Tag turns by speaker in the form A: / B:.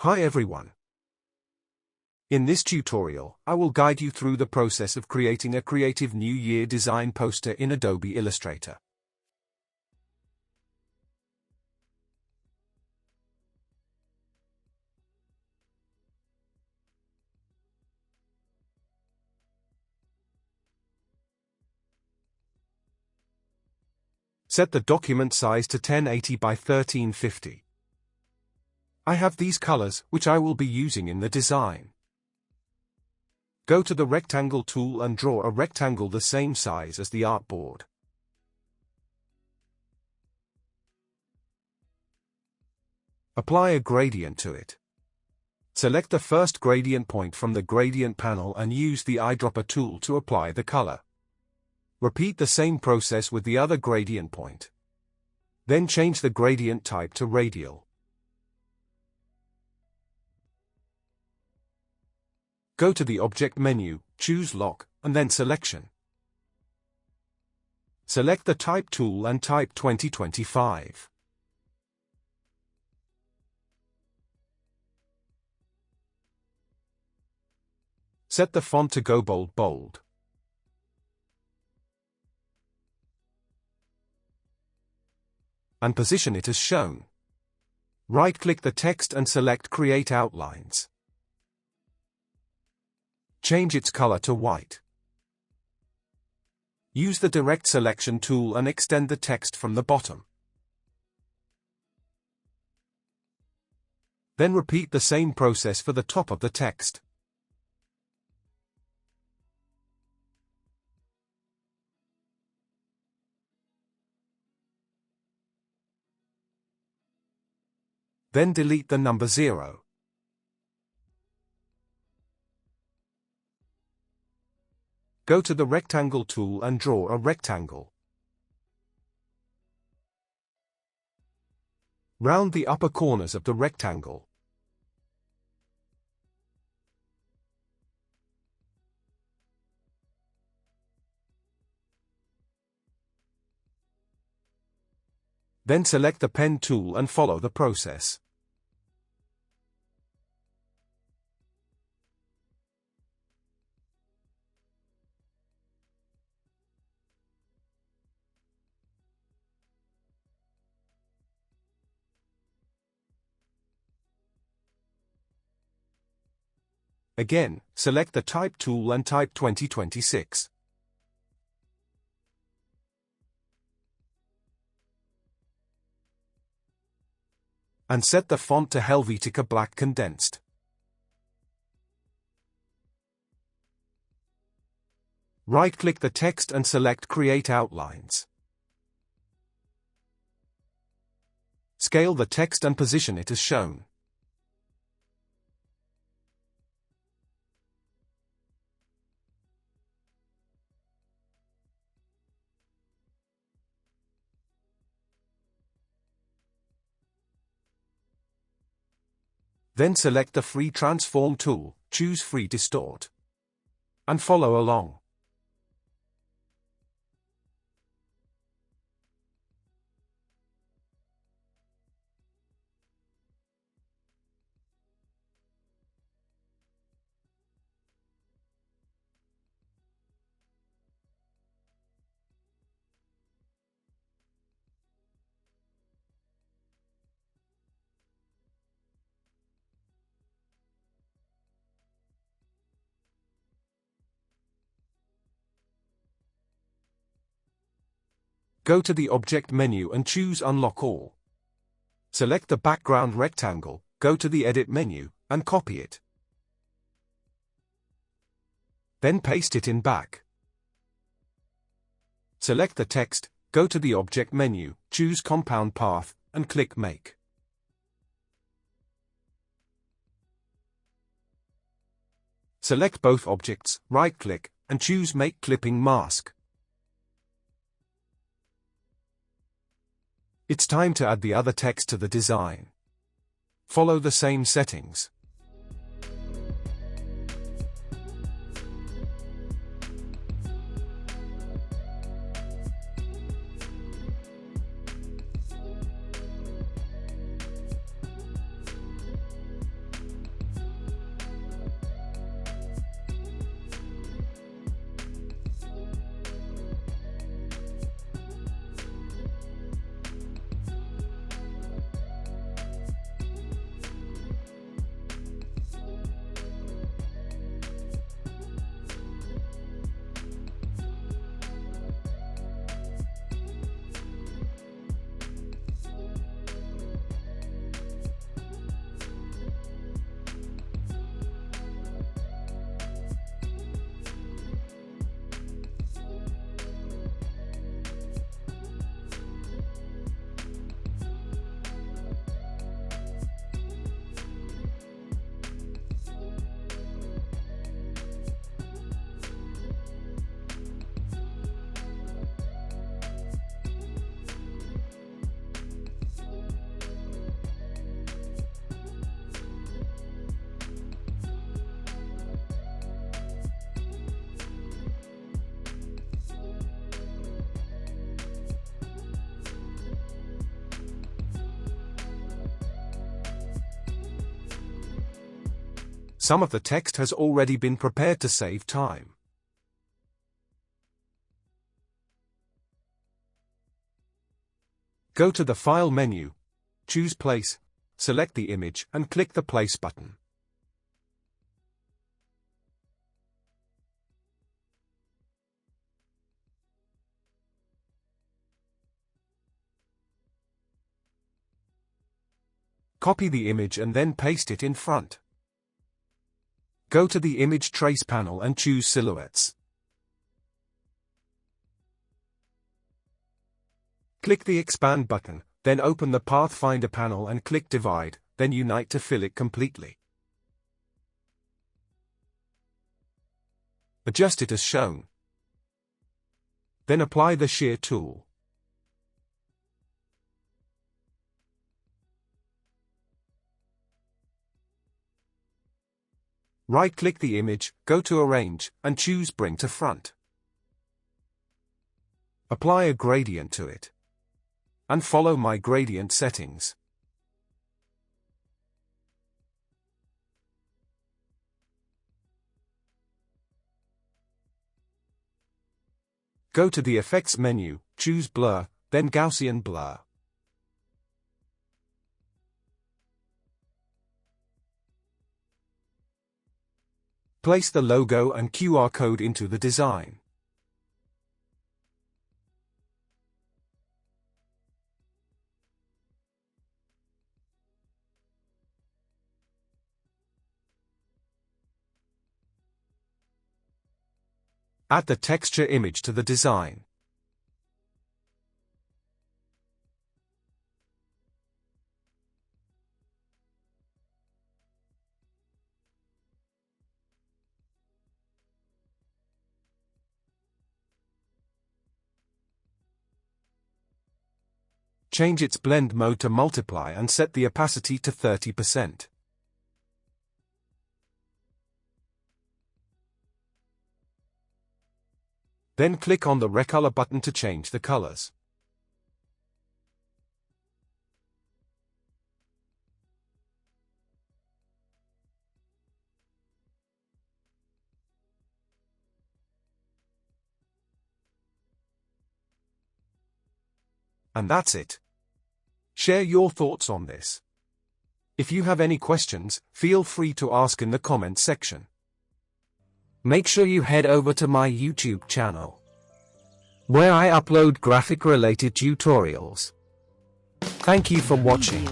A: Hi everyone. In this tutorial, I will guide you through the process of creating a creative New Year design poster in Adobe Illustrator. Set the document size to 1080 by 1350. I have these colors, which I will be using in the design. Go to the rectangle tool and draw a rectangle the same size as the artboard. Apply a gradient to it. Select the first gradient point from the gradient panel and use the eyedropper tool to apply the color. Repeat the same process with the other gradient point. Then change the gradient type to radial. Go to the Object menu, choose Lock, and then Selection. Select the Type tool and type 2025. Set the font to go bold. And position it as shown. Right-click the text and select Create Outlines. Change its color to white. Use the Direct Selection tool and extend the text from the bottom. Then repeat the same process for the top of the text. Then delete the number 0. Go to the Rectangle tool and draw a rectangle. Round the upper corners of the rectangle. Then select the Pen tool and follow the process. Again, select the Type tool and type 2026. And set the font to Helvetica Black Condensed. Right-click the text and select Create Outlines. Scale the text and position it as shown. Then select the Free Transform tool, choose Free Distort. And follow along. Go to the Object menu and choose Unlock All. Select the background rectangle, go to the Edit menu, and copy it. Then paste it in back. Select the text, go to the Object menu, choose Compound Path, and click Make. Select both objects, right-click, and choose Make Clipping Mask. It's time to add the other text to the design. Follow the same settings. Some of the text has already been prepared to save time. Go to the File menu, choose Place, select the image and click the Place button. Copy the image and then paste it in front. Go to the Image Trace panel and choose Silhouettes. Click the Expand button, then open the Pathfinder panel and click Divide, then Unite to fill it completely. Adjust it as shown. Then apply the Shear tool. Right-click the image, go to Arrange, and choose Bring to Front. Apply a gradient to it. And follow my gradient settings. Go to the Effects menu, choose Blur, then Gaussian Blur. Place the logo and QR code into the design. Add the texture image to the design. Change its blend mode to multiply and set the opacity to 30%. Then click on the Recolor button to change the colors. And that's it. Share your thoughts on this. If you have any questions, feel free to ask in the comments section. Make sure you head over to my YouTube channel, where I upload graphic-related tutorials. Thank you for watching.